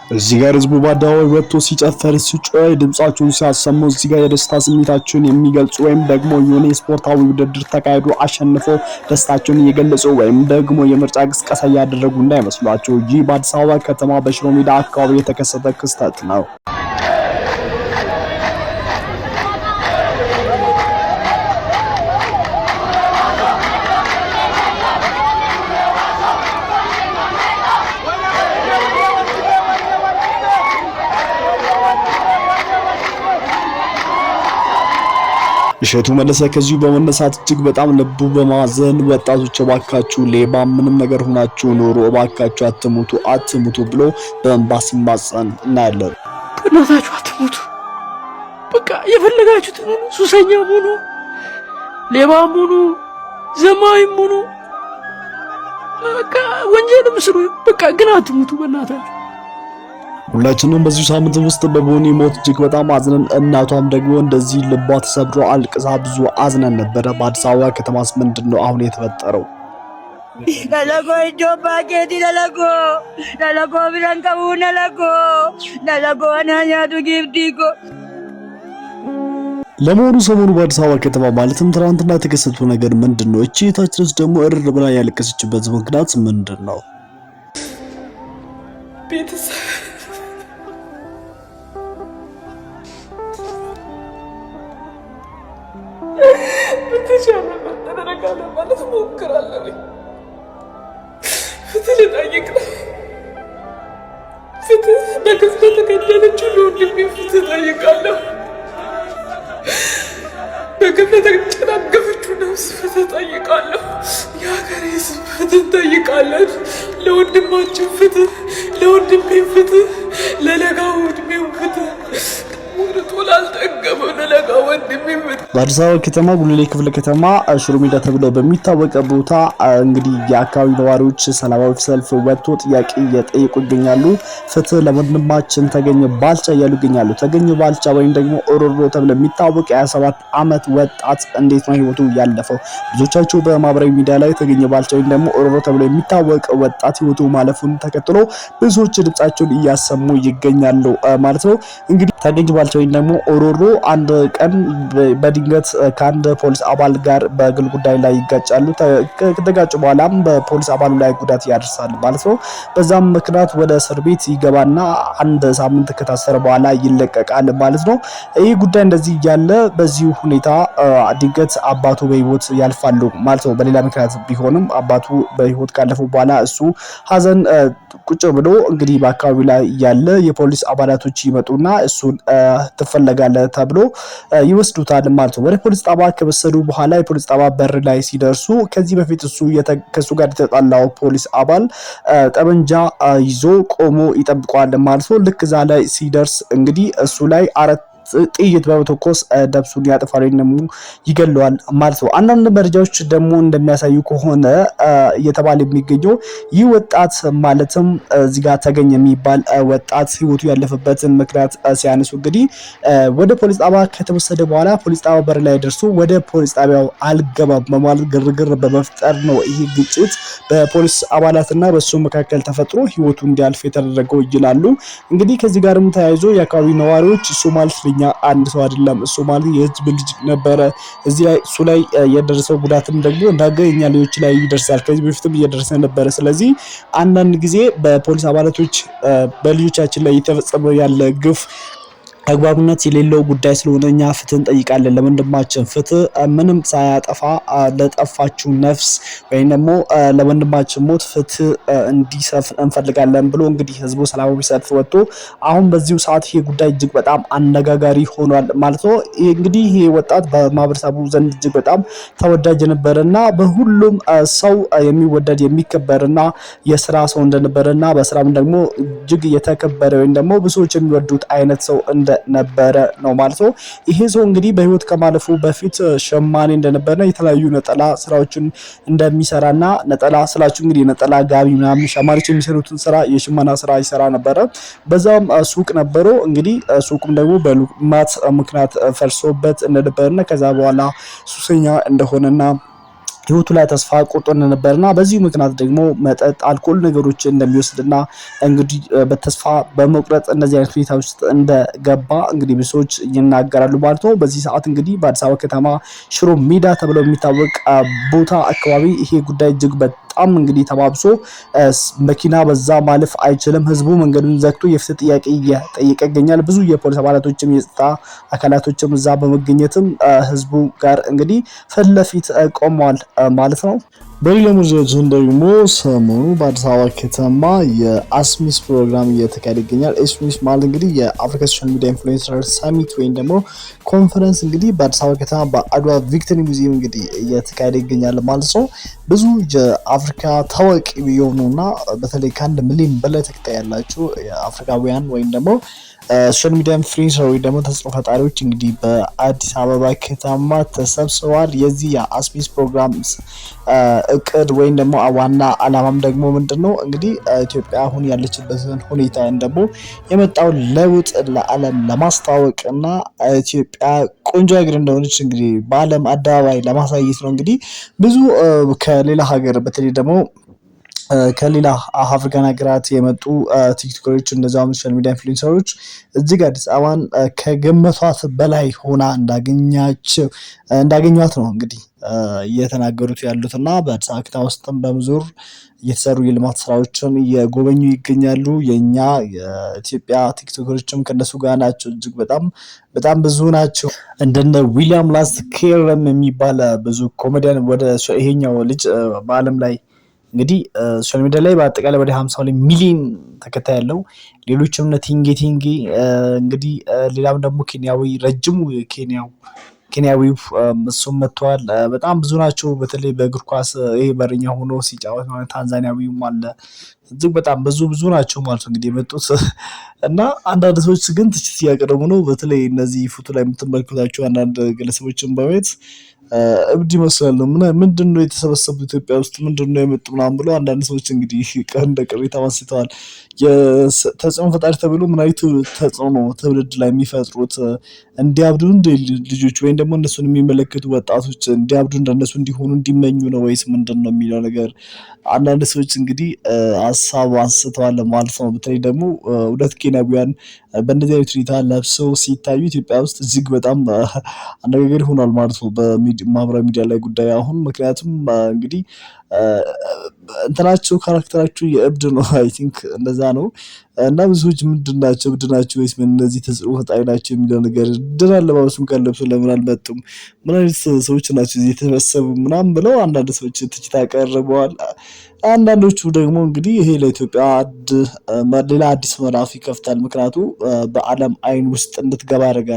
እዚህ ጋር ህዝቡ በአደባባይ ወጥቶ ሲጨፍር ሲጮህ ድምጻቸውን ሲያሰሙ እዚህ ጋር የደስታ ስሜታቸውን የሚገልጹ ወይም ደግሞ የሆነ ስፖርታዊ ውድድር ተካሂዶ አሸንፎ ደስታቸውን እየገለጹ ወይም ደግሞ የምርጫ ቅስቀሳ እያደረጉ እንዳይመስሏቸው። ይህ በአዲስ አበባ ከተማ በሽሮ ሜዳ አካባቢ የተከሰተ ክስተት ነው። እሸቱ መለሰ ከዚሁ በመነሳት እጅግ በጣም ልቡ በማዘን ወጣቶች እባካችሁ ሌባ ምንም ነገር ሆናችሁ ኖሮ እባካችሁ አትሙቱ ብሎ በእንባ ሲማጸን እናያለን። በእናታችሁ አትሙቱ፣ በቃ የፈለጋችሁትን ሱሰኛም ሁኑ፣ ሌባም ሁኑ፣ ዘማዊም ሁኑ፣ በቃ ወንጀልም ስሩ፣ በቃ ግን አትሙቱ በእናታችሁ። ሁላችንም በዚህ ሳምንት ውስጥ በቦኒ ሞት እጅግ በጣም አዝነን እናቷም ደግሞ እንደዚህ ልቧ ተሰብሮ አልቅሳ ብዙ አዝነን ነበረ። በአዲስ አበባ ከተማስ ምንድነው አሁን የተፈጠረው? ነለጎ ጆባኬቲ ነለጎ ብራንካቡ ነለጎ ናኛቱ ጊፍቲኮ። ለመሆኑ ሰሞኑ በአዲስ አበባ ከተማ ማለትም ትናንትና የተከሰተው ነገር ምንድነው? እቺ እህታችንስ ደግሞ እርር ብላ ያለቀሰችበት ምክንያት ምንድነው? ቤተሰብ በተቻለ መጠን ረጋለ ማለት ሞክራለሁ። ፍትህ ልጠይቅ ነው። ፍትህ በክስ ለተገደለችው ለወንድሜ ፍትህ ጠይቃለሁ። በግፍ ለተጨናገፈችው ነፍስ ፍትህ ጠይቃለሁ። የሀገሬ ሕዝብ ፍትህ ጠይቃለን። ለወንድማችን ፍትህ፣ ለወንድሜ ፍትህ፣ ለለጋው ዕድሜው ፍትህ፣ ወርቶ ላልጠገበው ለለጋው ወንድሜ ፍትህ። በአዲስ አበባ ከተማ ጉልሌ ክፍለ ከተማ ሽሮ ሜዳ ተብሎ በሚታወቅ ቦታ እንግዲህ የአካባቢ ነዋሪዎች ሰላማዊ ሰልፍ ወጥቶ ጥያቄ እየጠየቁ ይገኛሉ። ፍትህ ለወንድማችን ተገኘ ባልቻ እያሉ ይገኛሉ። ተገኘ ባልቻ ወይም ደግሞ ኦሮሮ ተብሎ የሚታወቅ የ27 ዓመት ወጣት እንዴት ነው ህይወቱ ያለፈው? ብዙዎቻችሁ በማህበራዊ ሚዲያ ላይ ተገኘ ባልቻ ወይም ደግሞ ኦሮሮ ተብሎ የሚታወቅ ወጣት ህይወቱ ማለፉን ተከትሎ ብዙዎች ድምጻቸውን እያሰሙ ይገኛሉ ማለት ነው። እንግዲህ ተገኘ ባልቻ ወይም ደግሞ ኦሮሮ አንድ ቀን በድንገት ከአንድ ፖሊስ አባል ጋር በግል ጉዳይ ላይ ይጋጫሉ። ከተጋጩ በኋላም በፖሊስ አባሉ ላይ ጉዳት ያደርሳል ማለት ነው። በዛም ምክንያት ወደ እስር ቤት ይገባና አንድ ሳምንት ከታሰረ በኋላ ይለቀቃል ማለት ነው። ይህ ጉዳይ እንደዚህ እያለ በዚህ ሁኔታ ድንገት አባቱ በህይወት ያልፋሉ ማለት ነው። በሌላ ምክንያት ቢሆንም አባቱ በህይወት ካለፉ በኋላ እሱ ሀዘን ቁጭ ብሎ እንግዲህ በአካባቢው ላይ ያለ የፖሊስ አባላቶች ይመጡና እሱን ትፈለጋለህ ተብሎ ይወስዱታል ማለት ነው። ወደ ፖሊስ ጣባ ከወሰዱ በኋላ የፖሊስ ጣባ በር ላይ ሲደርሱ ከዚህ በፊት ከሱ ጋር የተጣላው ፖሊስ አባል ጠመንጃ ይዞ ቆሞ ይጠብቀዋል ማለት ነው። ልክ እዛ ላይ ሲደርስ እንግዲህ እሱ ላይ ጥይት በመተኮስ ደብሱን ያጠፋል ወይም ደግሞ ይገለዋል ማለት ነው። አንዳንድ መረጃዎች ደግሞ እንደሚያሳዩ ከሆነ እየተባለ የሚገኘው ይህ ወጣት ማለትም እዚህ ጋር ተገኘ የሚባል ወጣት ህይወቱ ያለፈበትን ምክንያት ሲያነሱ እንግዲህ ወደ ፖሊስ ጣቢያ ከተወሰደ በኋላ ፖሊስ ጣቢያ በር ላይ ደርሶ ወደ ፖሊስ ጣቢያው አልገባም በማለት ግርግር በመፍጠር ነው ይህ ግጭት በፖሊስ አባላትና በሱ መካከል ተፈጥሮ ህይወቱ እንዲያልፍ የተደረገው ይላሉ። እንግዲህ ከዚህ ጋርም ተያይዞ የአካባቢ ነዋሪዎች እሱ ማለት አንድ ሰው አይደለም እሱ ማለት የህዝብ ልጅ ነበረ። እዚህ ላይ እሱ ላይ የደረሰው ጉዳትም ደግሞ እንዳገኛ ልጆች ላይ ይደርሳል። ከዚህ በፊትም እየደረሰ ነበረ። ስለዚህ አንዳንድ ጊዜ በፖሊስ አባላቶች በልጆቻችን ላይ እየተፈጸመ ያለ ግፍ አግባብነት የሌለው ጉዳይ ስለሆነ እኛ ፍትህ እንጠይቃለን። ለወንድማችን ፍትህ ምንም ሳያጠፋ ለጠፋችው ነፍስ ወይም ደግሞ ለወንድማችን ሞት ፍትህ እንዲሰፍን እንፈልጋለን ብሎ እንግዲህ ህዝቡ ሰላማዊ ሰልፍ ወጥቶ አሁን በዚሁ ሰዓት ይሄ ጉዳይ እጅግ በጣም አነጋጋሪ ሆኗል ማለት ነው። እንግዲህ ይሄ ወጣት በማህበረሰቡ ዘንድ እጅግ በጣም ተወዳጅ ነበርና በሁሉም ሰው የሚወደድ የሚከበርና የስራ ሰው እንደነበረና በስራም ደግሞ እጅግ የተከበረ ወይም ደግሞ ብዙዎች የሚወዱት አይነት ሰው ነበረ ነው ማለት ነው። ይሄ ሰው እንግዲህ በህይወት ከማለፉ በፊት ሸማኔ እንደነበረና የተለያዩ ነጠላ ስራዎችን እንደሚሰራና ነጠላ ስላችሁ እንግዲህ ነጠላ ጋቢ ምናምን ሸማኔዎች የሚሰሩትን ስራ የሽመና ስራ ይሰራ ነበረ። በዛም ሱቅ ነበረው። እንግዲህ ሱቁም ደግሞ በልማት ምክንያት ፈርሶበት እንደነበረና ከዛ በኋላ ሱሰኛ እንደሆነና ህይወቱ ላይ ተስፋ ቆርጦ እንደነበርና በዚህ ምክንያት ደግሞ መጠጥ፣ አልኮል ነገሮችን እንደሚወስድና እንግዲህ በተስፋ በመቁረጥ እነዚህ አይነት ሁኔታ ውስጥ እንደገባ እንግዲህ ብዙ ሰዎች ይናገራሉ ማለት ነው። በዚህ ሰዓት እንግዲህ በአዲስ አበባ ከተማ ሽሮ ሜዳ ተብሎ የሚታወቅ ቦታ አካባቢ ይሄ ጉዳይ እጅግ በጣም እንግዲህ ተባብሶ መኪና በዛ ማለፍ አይችልም። ህዝቡ መንገዱን ዘግቶ የፍትህ ጥያቄ እየጠየቀ ይገኛል። ብዙ የፖሊስ አባላቶችም የጸጥታ አካላቶችም እዛ በመገኘትም ህዝቡ ጋር እንግዲህ ፊት ለፊት ቆመዋል ማለት ነው። በሌላ መረጃችን ደግሞ ሰሞኑ በአዲስ አበባ ከተማ የአስሚስ ፕሮግራም እየተካሄደ ይገኛል። አስሚስ ማለት እንግዲህ የአፍሪካ ሶሻል ሚዲያ ኢንፍሉዌንሰር ሳሚት ወይም ደግሞ ኮንፈረንስ እንግዲህ በአዲስ አበባ ከተማ በአድዋ ቪክቶሪ ሙዚየም እንግዲህ እየተካሄደ ይገኛል ማለት ነው። ብዙ የአፍሪካ ታዋቂ የሆኑና በተለይ ከ1 ሚሊዮን በላይ ተከታይ ያላቸው የአፍሪካውያን ወይም ደግሞ ሶሻል ሚዲያ ኢንፍሉዌንሰር ወይ ደግሞ ተጽዕኖ ፈጣሪዎች እንግዲህ በአዲስ አበባ ከተማ ተሰብስበዋል። የዚህ የአስሚስ ፕሮግራም እቅድ ወይም ደግሞ ዋና አላማም ደግሞ ምንድነው እንግዲህ ኢትዮጵያ አሁን ያለችበትን ሁኔታ ወይም ደግሞ የመጣው ለውጥ ለዓለም ለማስተዋወቅ እና ኢትዮጵያ ቆንጆ ሀገር እንደሆነች እንግዲህ በዓለም አደባባይ ለማሳየት ነው። እንግዲህ ብዙ ከሌላ ሀገር በተለይ ደግሞ ከሌላ አፍሪካን ሀገራት የመጡ ቲክቶከሮች እንደዛውም ሶሻል ሚዲያ ኢንፍሉዌንሰሮች እጅግ አዲስ አበባን ከገመቷት በላይ ሆና እንዳገኟት ነው እንግዲህ እየተናገሩት ያሉት እና በአዲስ አበባ ከተማ ውስጥም በመዞር እየተሰሩ የልማት ስራዎችን እየጎበኙ ይገኛሉ። የኛ የኢትዮጵያ ቲክቶከሮችም ከነሱ ጋር ናቸው። እጅግ በጣም ብዙ ናቸው። እንደነ ዊሊያም ላስኬረም የሚባል ብዙ ኮሜዲያን ወደ ይሄኛው ልጅ በአለም ላይ እንግዲህ ሶሻል ሚዲያ ላይ በአጠቃላይ ወደ 52 ሚሊዮን ተከታይ ያለው ሌሎችም እነ ቲንጌ እንግዲህ ሌላም ደግሞ ኬንያዊ ረጅሙ ኬንያዊው እሱም መጥተዋል። በጣም ብዙ ናቸው። በተለይ በእግር ኳስ ይሄ በረኛ ሆኖ ሲጫወት ማለት ታንዛኒያዊውም አለ። እጅግ በጣም ብዙ ናቸው ማለት ነው እንግዲህ የመጡት እና አንዳንድ ሰዎች ግን ትችት እያቀረቡ ነው። በተለይ እነዚህ ፎቶ ላይ የምትመለከቷቸው አንዳንድ ግለሰቦችን በማየት እብድ ይመስላሉ። ምንድነው የተሰበሰቡት ኢትዮጵያ ውስጥ ምንድነው የመጡ ምናምን ብለው አንዳንድ ሰዎች እንግዲህ እንደ ቅሬታ አንስተዋል። የተጽዕኖ ፈጣሪ ተብሎ ምን አይነት ተጽዕኖ ትውልድ ላይ የሚፈጥሩት እንዲያብዱ ልጆች ወይም ደግሞ እነሱን የሚመለከቱ ወጣቶች እንዲያብዱ እንደነሱ እንዲሆኑ እንዲመኙ ነው ወይስ ምንድነው የሚለው ነገር አንዳንድ ሰዎች እንግዲህ ሀሳብ አንስተዋል ማለት ነው። በተለይ ደግሞ ሁለት ኬንያውያን በእንደዚህ አይነት ሁኔታ ለብሰው ሲታዩ ኢትዮጵያ ውስጥ እጅግ በጣም አነጋጋሪ ሆኗል ማለት ነው በማህበራዊ ሚዲያ ላይ ጉዳይ አሁን። ምክንያቱም እንግዲህ እንትናቸው ካራክተራቸው የእብድ ነው አይ ቲንክ እንደዛ ነው እና ብዙዎች ምንድናቸው እብድ ናቸው ወይስ እነዚህ ተጽዕኖ ፈጣሪ ናቸው የሚለው ነገር ድር አለባበሱን ካልለብሱ ለምን አልመጡም ምን አይነት ሰዎች ናቸው እዚህ የተሰበሰቡ ምናምን ብለው አንዳንድ ሰዎች ትችት አቀርበዋል። አንዳንዶቹ ደግሞ እንግዲህ ይሄ ለኢትዮጵያ ሌላ አዲስ ምዕራፍ ይከፍታል። ምክንያቱም በዓለም አይን ውስጥ እንድትገባ ያደርጋል።